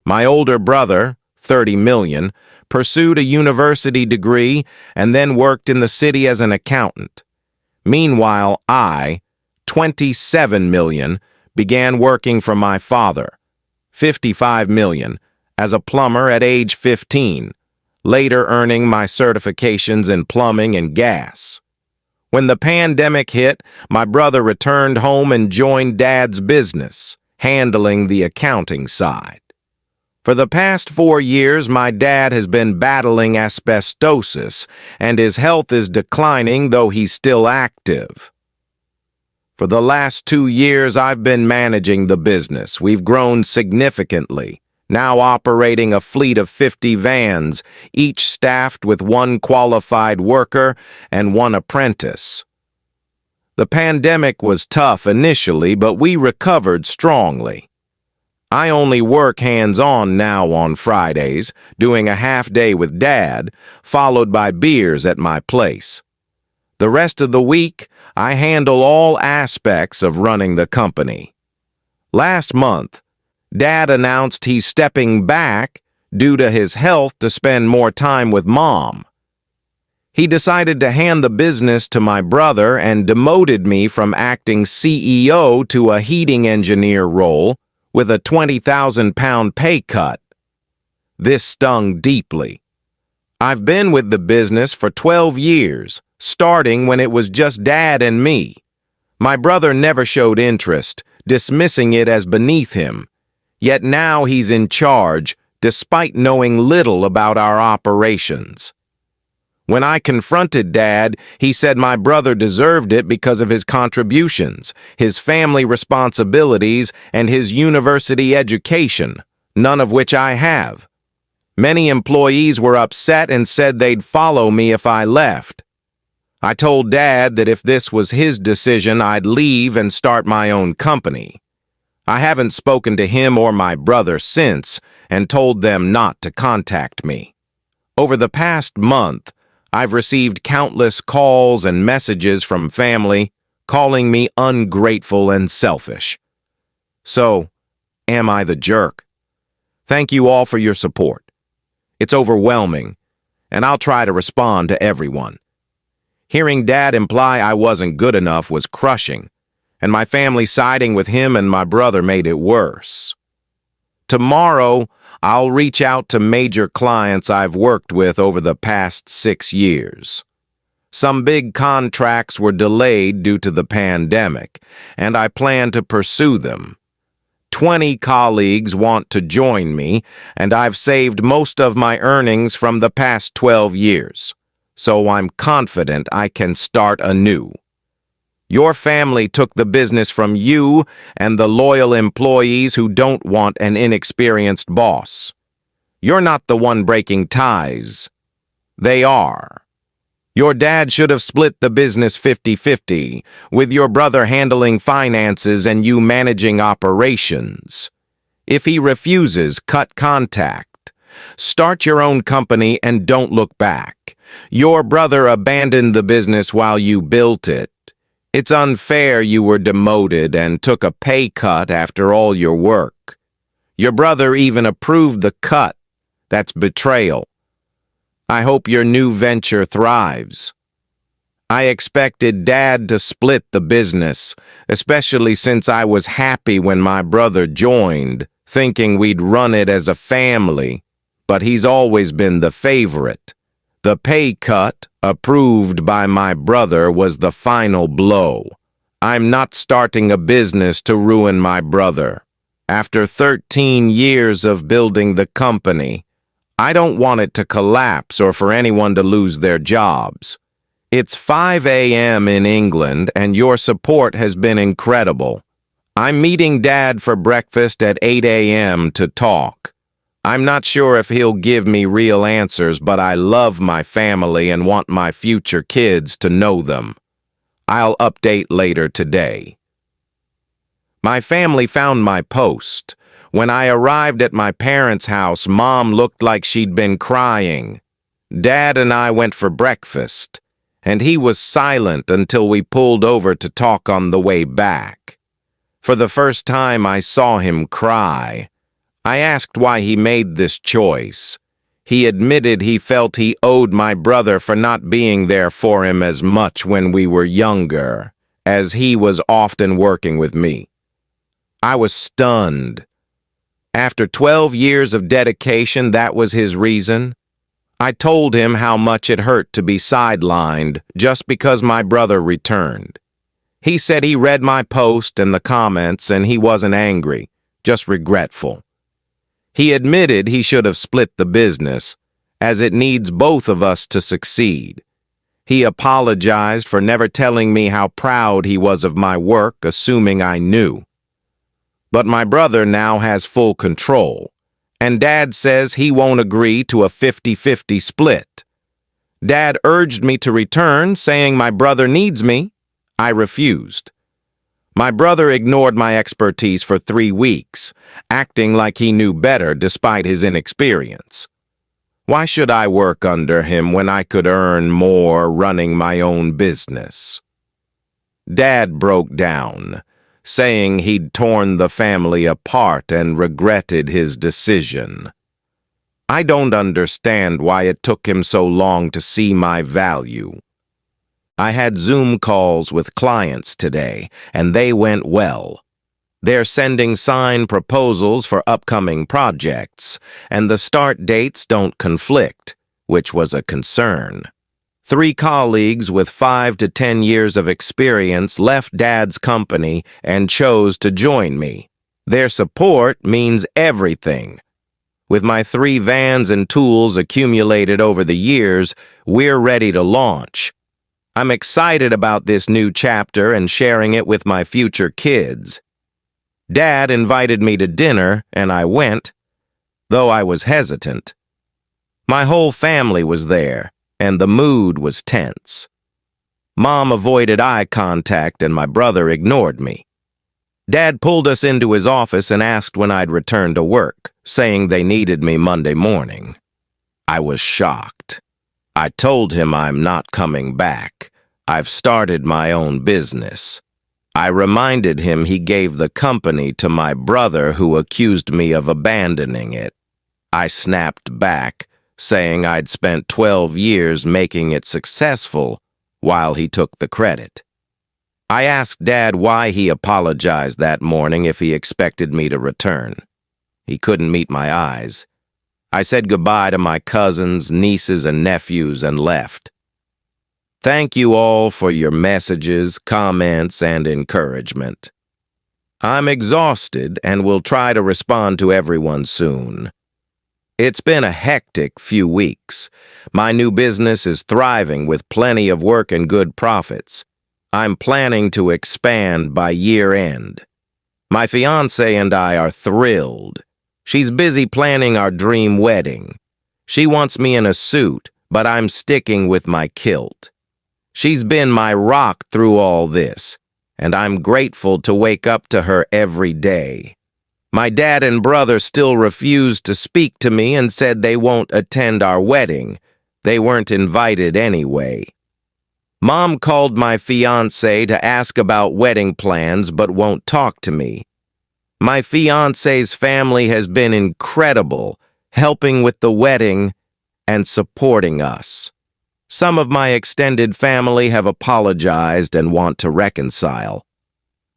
My older brother, 30 million, pursued a university degree and then worked in the city as an accountant. Meanwhile, I, 27 million, began working for my father, 55 million, as a plumber at age 15, later earning my certifications in plumbing and gas. When the pandemic hit, my brother returned home and joined Dad's business, handling the accounting side. For the past 4 years, my dad has been battling asbestosis, and his health is declining, though he's still active. For the last 2 years, I've been managing the business. We've grown significantly, now operating a fleet of 50 vans, each staffed with 1 qualified worker and 1 apprentice. The pandemic was tough initially, but we recovered strongly. I only work hands-on now on Fridays, doing a half-day with Dad, followed by beers at my place. The rest of the week, I handle all aspects of running the company. Last month, Dad announced he's stepping back due to his health to spend more time with Mom. He decided to hand the business to my brother and demoted me from acting CEO to a heating engineer role, with a 20,000-pound pay cut. This stung deeply. I've been with the business for 12 years, starting when it was just Dad and me. My brother never showed interest, dismissing it as beneath him. Yet now he's in charge, despite knowing little about our operations. When I confronted Dad, he said my brother deserved it because of his contributions, his family responsibilities, and his university education, none of which I have. Many employees were upset and said they'd follow me if I left. I told Dad that if this was his decision, I'd leave and start my own company. I haven't spoken to him or my brother since and told them not to contact me. Over the past month, I've received countless calls and messages from family calling me ungrateful and selfish. So, am I the jerk? Thank you all for your support. It's overwhelming, and I'll try to respond to everyone. Hearing Dad imply I wasn't good enough was crushing, and my family siding with him and my brother made it worse. Tomorrow, I'll reach out to major clients I've worked with over the past 6 years. Some big contracts were delayed due to the pandemic, and I plan to pursue them. 20 colleagues want to join me, and I've saved most of my earnings from the past 12 years, so I'm confident I can start anew. Your family took the business from you and the loyal employees who don't want an inexperienced boss. You're not the one breaking ties. They are. Your dad should have split the business 50-50, with your brother handling finances and you managing operations. If he refuses, cut contact. Start your own company and don't look back. Your brother abandoned the business while you built it. It's unfair you were demoted and took a pay cut after all your work. Your brother even approved the cut. That's betrayal. I hope your new venture thrives. I expected Dad to split the business, especially since I was happy when my brother joined, thinking we'd run it as a family, but he's always been the favorite. The pay cut, approved by my brother, was the final blow. I'm not starting a business to ruin my brother. After 13 years of building the company, I don't want it to collapse or for anyone to lose their jobs. It's 5 a.m. in England, and your support has been incredible. I'm meeting Dad for breakfast at 8 a.m. to talk. I'm not sure if he'll give me real answers, but I love my family and want my future kids to know them. I'll update later today. My family found my post. When I arrived at my parents' house, Mom looked like she'd been crying. Dad and I went for breakfast, and he was silent until we pulled over to talk on the way back. For the first time, I saw him cry. I asked why he made this choice. He admitted he felt he owed my brother for not being there for him as much when we were younger, as he was often working with me. I was stunned. After 12 years of dedication, that was his reason. I told him how much it hurt to be sidelined just because my brother returned. He said he read my post and the comments and he wasn't angry, just regretful. He admitted he should have split the business, as it needs both of us to succeed. He apologized for never telling me how proud he was of my work, assuming I knew. But my brother now has full control, and Dad says he won't agree to a 50-50 split. Dad urged me to return, saying my brother needs me. I refused. My brother ignored my expertise for 3 weeks, acting like he knew better despite his inexperience. Why should I work under him when I could earn more running my own business? Dad broke down, saying he'd torn the family apart and regretted his decision. I don't understand why it took him so long to see my value. I had Zoom calls with clients today, and they went well. They're sending signed proposals for upcoming projects, and the start dates don't conflict, which was a concern. 3 colleagues with 5 to 10 years of experience left Dad's company and chose to join me. Their support means everything. With my 3 vans and tools accumulated over the years, we're ready to launch. I'm excited about this new chapter and sharing it with my future kids. Dad invited me to dinner, and I went, though I was hesitant. My whole family was there, and the mood was tense. Mom avoided eye contact, and my brother ignored me. Dad pulled us into his office and asked when I'd return to work, saying they needed me Monday morning. I was shocked. I told him I'm not coming back. I've started my own business. I reminded him he gave the company to my brother who accused me of abandoning it. I snapped back, saying I'd spent 12 years making it successful while he took the credit. I asked Dad why he apologized that morning if he expected me to return. He couldn't meet my eyes. I said goodbye to my cousins, nieces, and nephews and left. Thank you all for your messages, comments, and encouragement. I'm exhausted and will try to respond to everyone soon. It's been a hectic few weeks. My new business is thriving with plenty of work and good profits. I'm planning to expand by year end. My fiancé and I are thrilled. She's busy planning our dream wedding. She wants me in a suit, but I'm sticking with my kilt. She's been my rock through all this, and I'm grateful to wake up to her every day. My dad and brother still refuse to speak to me and said they won't attend our wedding. They weren't invited anyway. Mom called my fiancé to ask about wedding plans but won't talk to me. My fiancé's family has been incredible, helping with the wedding and supporting us. Some of my extended family have apologized and want to reconcile.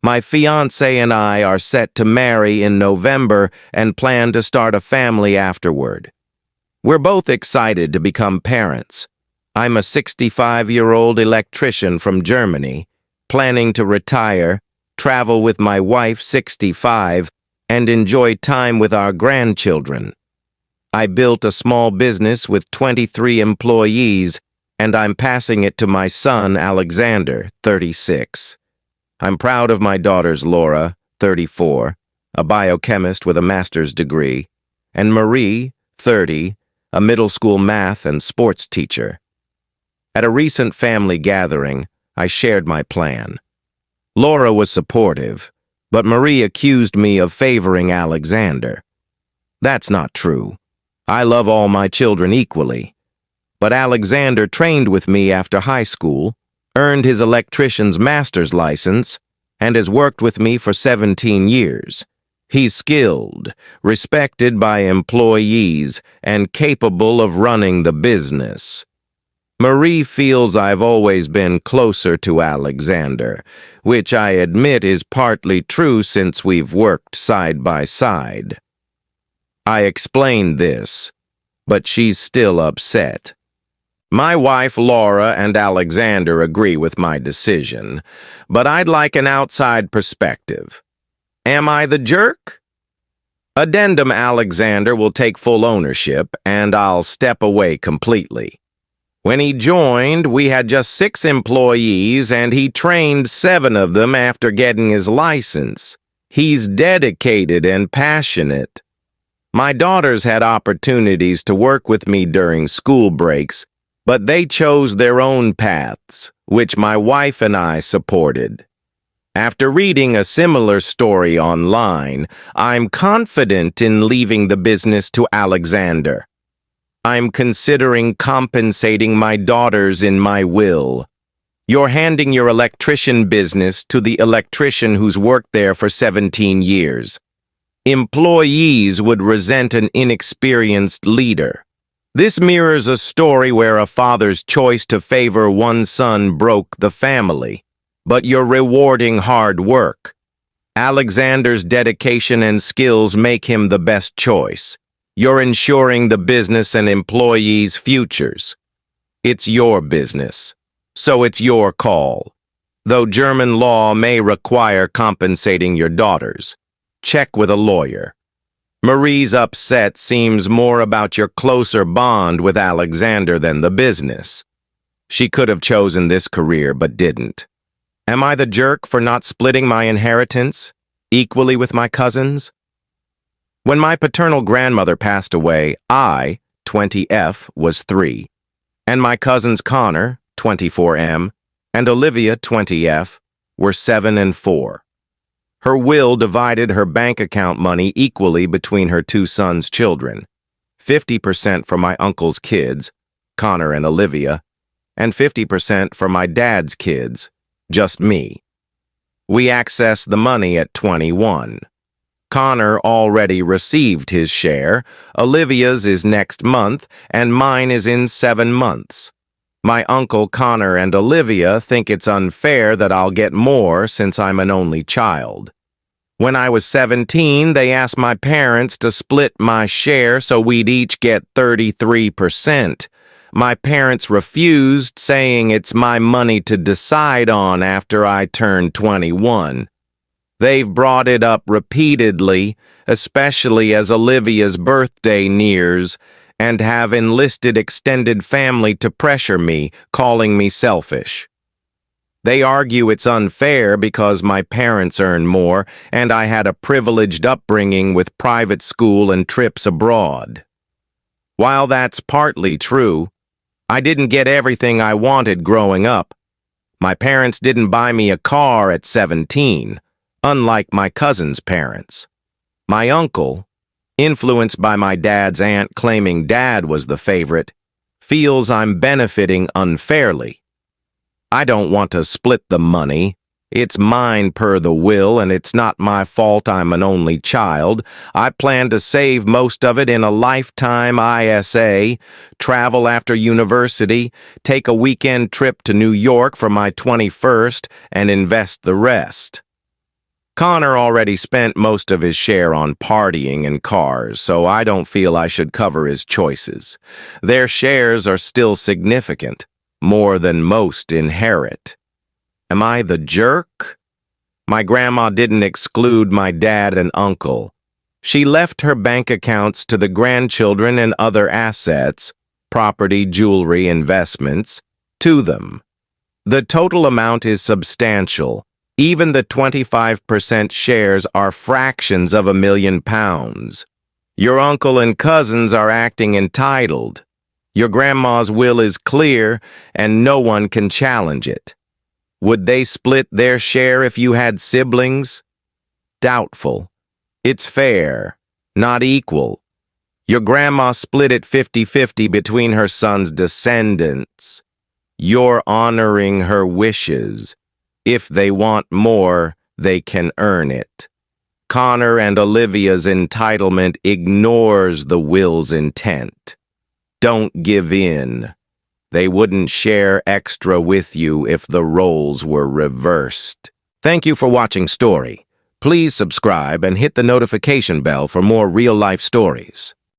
My fiancé and I are set to marry in November and plan to start a family afterward. We're both excited to become parents. I'm a 65-year-old electrician from Germany, planning to retire, travel with my wife, 65, and enjoy time with our grandchildren. I built a small business with 23 employees, and I'm passing it to my son, Alexander, 36. I'm proud of my daughters, Laura, 34, a biochemist with a master's degree, and Marie, 30, a middle school math and sports teacher. At a recent family gathering, I shared my plan. Laura was supportive, but Marie accused me of favoring Alexander. That's not true. I love all my children equally. But Alexander trained with me after high school, earned his electrician's master's license, and has worked with me for 17 years. He's skilled, respected by employees, and capable of running the business. Marie feels I've always been closer to Alexander, which I admit is partly true since we've worked side by side. I explained this, but she's still upset. My wife Laura and Alexander agree with my decision, but I'd like an outside perspective. Am I the jerk? Addendum: Alexander will take full ownership, and I'll step away completely. When he joined, we had just 6 employees, and he trained 7 of them after getting his license. He's dedicated and passionate. My daughters had opportunities to work with me during school breaks, but they chose their own paths, which my wife and I supported. After reading a similar story online, I'm confident in leaving the business to Alexander. I'm considering compensating my daughters in my will. You're handing your electrician business to the electrician who's worked there for 17 years. Employees would resent an inexperienced leader. This mirrors a story where a father's choice to favor one son broke the family. But you're rewarding hard work. Alexander's dedication and skills make him the best choice. You're ensuring the business and employees' futures. It's your business, so it's your call. Though German law may require compensating your daughters, check with a lawyer. Marie's upset seems more about your closer bond with Alexander than the business. She could have chosen this career but didn't. Am I the jerk for not splitting my inheritance equally with my cousins? When my paternal grandmother passed away, I, 20F, was 3, and my cousins Connor, 24M, and Olivia, 20F, were 7 and 4. Her will divided her bank account money equally between her 2 sons' children, 50% for my uncle's kids, Connor and Olivia, and 50% for my dad's kids, just me. We accessed the money at 21. Connor already received his share, Olivia's is next month, and mine is in 7 months. My uncle Connor and Olivia think it's unfair that I'll get more since I'm an only child. When I was 17, they asked my parents to split my share so we'd each get 33%. My parents refused, saying it's my money to decide on after I turned 21. They've brought it up repeatedly, especially as Olivia's birthday nears, and have enlisted extended family to pressure me, calling me selfish. They argue it's unfair because my parents earn more, and I had a privileged upbringing with private school and trips abroad. While that's partly true, I didn't get everything I wanted growing up. My parents didn't buy me a car at 17. Unlike my cousin's parents. My uncle, influenced by my dad's aunt claiming dad was the favorite, feels I'm benefiting unfairly. I don't want to split the money. It's mine per the will, and it's not my fault I'm an only child. I plan to save most of it in a lifetime ISA, travel after university, take a weekend trip to New York for my 21st, and invest the rest. Connor already spent most of his share on partying and cars, so I don't feel I should cover his choices. Their shares are still significant, more than most inherit. Am I the jerk? My grandma didn't exclude my dad and uncle. She left her bank accounts to the grandchildren and other assets, property, jewelry, investments, to them. The total amount is substantial. Even the 25% shares are fractions of £1,000,000. Your uncle and cousins are acting entitled. Your grandma's will is clear, and no one can challenge it. Would they split their share if you had siblings? Doubtful. It's fair, not equal. Your grandma split it 50-50 between her son's descendants. You're honoring her wishes. If they want more, they can earn it. Connor and Olivia's entitlement ignores the will's intent. Don't give in. They wouldn't share extra with you if the roles were reversed. Thank you for watching Story. Please subscribe and hit the notification bell for more real-life stories.